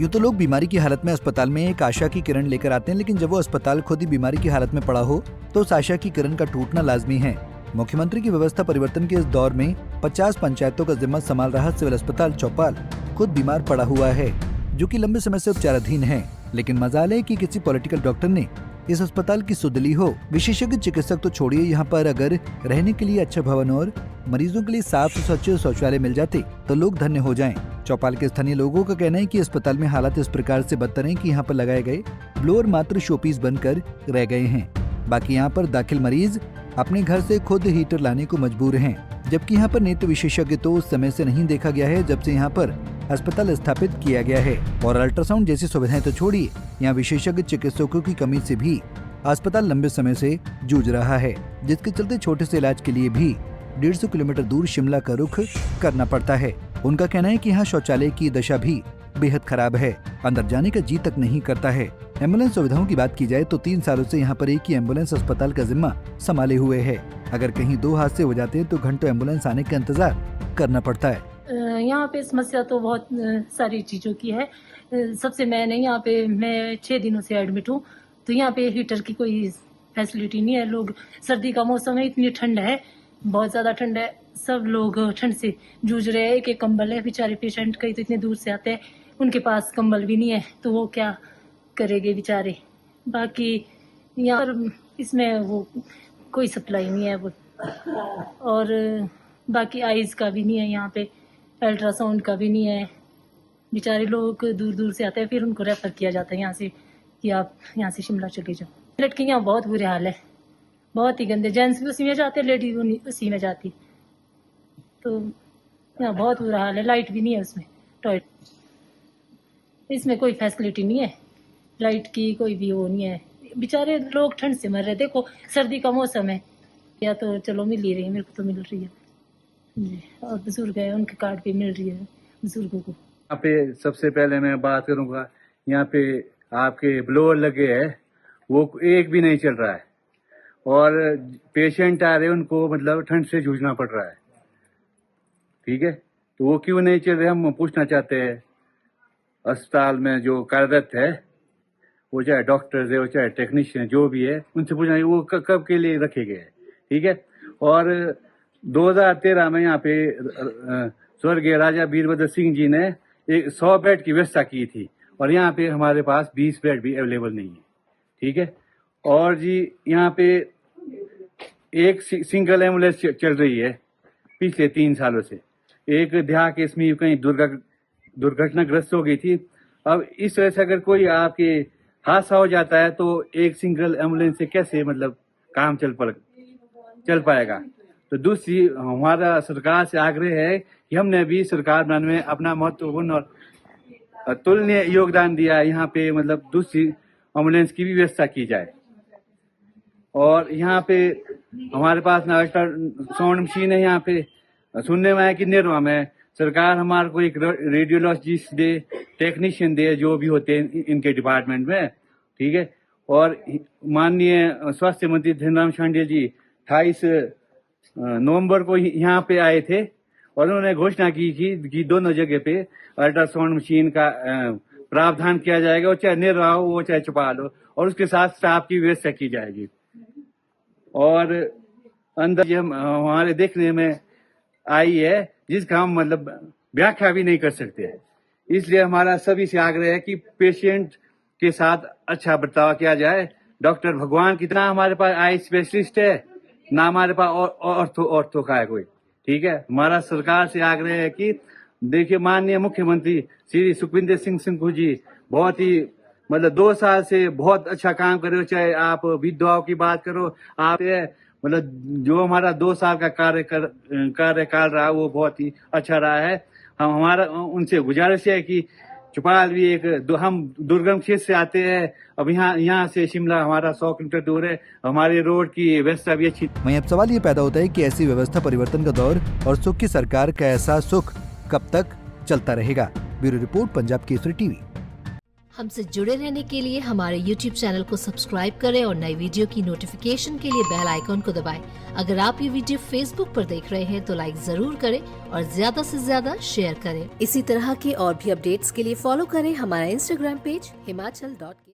यूँ तो लोग बीमारी की हालत में अस्पताल में एक आशा की किरण लेकर आते हैं, लेकिन जब वो अस्पताल खुद ही बीमारी की हालत में पड़ा हो तो उस आशा की किरण का टूटना लाजमी है। मुख्यमंत्री की व्यवस्था परिवर्तन के इस दौर में 50 पंचायतों का जिम्मा संभाल रहा सिविल अस्पताल चौपाल खुद बीमार पड़ा हुआ है, जो कि लंबे समय से उपचाराधीन है। लेकिन मजाल है कि किसी पॉलिटिकल डॉक्टर ने इस अस्पताल की सुध ली हो। विशेषज्ञ चिकित्सक तो छोड़िए, यहाँ पर अगर रहने के लिए अच्छा भवन और मरीजों के लिए साफ स्वच्छ शौचालय मिल जाते तो लोग धन्य हो जाएं। चौपाल के स्थानीय लोगों का कहना है कि अस्पताल में हालात इस प्रकार से बदतर हैं कि यहाँ पर लगाए गए ब्लोअर मात्र शोपीस बनकर रह गए हैं। बाकी यहाँ पर दाखिल मरीज अपने घर से खुद हीटर लाने को मजबूर हैं, जबकि यहाँ पर नेत्र विशेषज्ञ तो उस समय से नहीं देखा गया है जब से यहाँ पर अस्पताल स्थापित किया गया है। और अल्ट्रासाउंड जैसी सुविधाएं तो छोड़िए, यहाँ विशेषज्ञ चिकित्सकों की कमी से भी अस्पताल लंबे समय से जूझ रहा है, जिसके चलते छोटे से इलाज के लिए भी 150 किलोमीटर दूर शिमला का रुख करना पड़ता है। उनका कहना है कि यहाँ शौचालय की दशा भी बेहद खराब है, अंदर जाने का जी तक नहीं करता है। एम्बुलेंस सुविधाओं की बात की जाए तो 3 सालों से यहाँ पर एक ही एम्बुलेंस अस्पताल का जिम्मा संभाले हुए है। अगर कहीं 2 हादसे हो जाते हैं तो घंटों एम्बुलेंस आने का इंतजार करना पड़ता है। यहाँ पे समस्या तो बहुत सारी चीजों की है। सबसे मैंने यहाँ पे मैं 6 दिनों से एडमिट हूँ, तो यहाँ पे हीटर की कोई फैसिलिटी नहीं है। लोग सर्दी का मौसम है, इतनी ठंड है, बहुत ज्यादा ठंड है, सब लोग ठंड से जूझ रहे हैं। एक कंबल है, बेचारे पेशेंट कई तो इतने दूर से आते हैं, उनके पास कंबल भी नहीं है, तो वो क्या करेंगे बेचारे। बाकी यहाँ पर इसमें वो कोई सप्लाई नहीं है वो, और बाकी आइज का भी नहीं है, यहाँ पे अल्ट्रासाउंड का भी नहीं है। बेचारे लोग दूर दूर से आते हैं, फिर उनको रेफर किया जाता है यहाँ से कि आप यहाँ से शिमला चले जाओ। लड़के यहाँ बहुत बुरे हाल है, बहुत ही गंदे। जेंट्स भी उसी में जाते, लेडीज भी उसी में जाती, तो यहाँ बहुत बुरा हाल है। लाइट भी नहीं है उसमें, टॉयलेट, इसमें कोई फैसिलिटी नहीं है, लाइट की कोई भी वो नहीं है। बेचारे लोग ठंड से मर रहे। देखो सर्दी का मौसम है, या तो चलो मिल ही रही है, मेरे को तो मिल रही है जी, और बुजुर्ग है उनके कार्ड पे मिल रही है बुजुर्गों को। यहाँ पे सबसे पहले मैं बात करूंगा, यहाँ पे आपके ब्लोअर लगे हैं, वो एक भी नहीं चल रहा है, और पेशेंट आ रहे हैं, उनको मतलब ठंड से जूझना पड़ रहा है। ठीक है, तो वो क्यों नहीं चल रहे हम पूछना चाहते हैं। अस्पताल में जो कार्यरत है, वो चाहे डॉक्टर्स है, वो चाहे टेक्नीशियन जो भी है, उनसे पूछना है वो कब के लिए रखे गए हैं। ठीक है, और 2013 में यहाँ पे स्वर्गीय राजा वीरभद्र सिंह जी ने 100 बेड की व्यवस्था की थी, और यहाँ पे हमारे पास 20 बेड भी अवेलेबल नहीं है। ठीक है, और जी यहाँ पे एक सिंगल एम्बुलेंस चल रही है पिछले 3 सालों से। एक देहा केस में कहीं दुर्घटनाग्रस्त हो गई थी। अब इस वजह से अगर कोई आपके हादसा हो जाता है तो एक सिंगल एम्बुलेंस से कैसे मतलब काम चल पाएगा। तो दूसरी हमारा सरकार से आग्रह है कि हमने भी सरकार बनाने में अपना महत्वपूर्ण और तुलनीय योगदान दिया। यहाँ पे मतलब दूसरी एम्बुलेंस की भी व्यवस्था की जाए, और यहाँ पे हमारे पास ना अल्ट्रासाउंड मशीन है। यहाँ पे सुनने में आया कि निर्वा में सरकार हमारे को एक रेडियोलॉजिस्ट दे, टेक्नीशियन दे, जो भी होते हैं इनके डिपार्टमेंट में। ठीक है, और माननीय स्वास्थ्य मंत्री धनराम शांडिल जी 28 नवंबर को यहाँ पे आए थे, और उन्होंने घोषणा की कि दोनों जगह पे अल्ट्रासाउंड मशीन का प्रावधान किया जाएगा, और चाहे निर्वा हो वो चाहे चौपाल हो, और उसके साथ स्टाफ की व्यवस्था की जाएगी। और अंदर हमारे देखने में आई है जिसका हम मतलब व्याख्या भी नहीं कर सकते। इसलिए हमारा सभी से आग्रह है कि पेशेंट के साथ अच्छा बर्ताव किया जाए। डॉक्टर भगवान कितना हमारे पास आई स्पेशलिस्ट है, ना हमारे पास ऑर्थो का है कोई। ठीक है, हमारा सरकार से आग्रह है कि देखिए माननीय मुख्यमंत्री श्री सुखविंदर सिंह सुक्खू जी बहुत ही मतलब 2 साल से बहुत अच्छा काम कर रहे हो। चाहे आप विधवाओं की बात करो, आप मतलब जो हमारा 2 साल का कार्यकाल रहा वो बहुत ही अच्छा रहा है। हमारा उनसे गुजारिश है कि चौपाल भी हम दुर्गम क्षेत्र से आते हैं। अब यहाँ से शिमला हमारा 100 किलोमीटर दूर है, हमारे रोड की व्यवस्था भी अच्छी। वहीं अब सवाल ये पैदा होता है कि ऐसी व्यवस्था परिवर्तन का दौर और सुख की सरकार का ऐसा सुख कब तक चलता रहेगा। Bureau report, Punjab Kesari TV. हमसे जुड़े रहने के लिए हमारे YouTube चैनल को सब्सक्राइब करें और नई वीडियो की नोटिफिकेशन के लिए बेल आइकॉन को दबाएं। अगर आप ये वीडियो Facebook पर देख रहे हैं तो लाइक जरूर करें और ज्यादा से ज्यादा शेयर करें। इसी तरह के और भी अपडेट्स के लिए फॉलो करें हमारा Instagram पेज himachal.ke।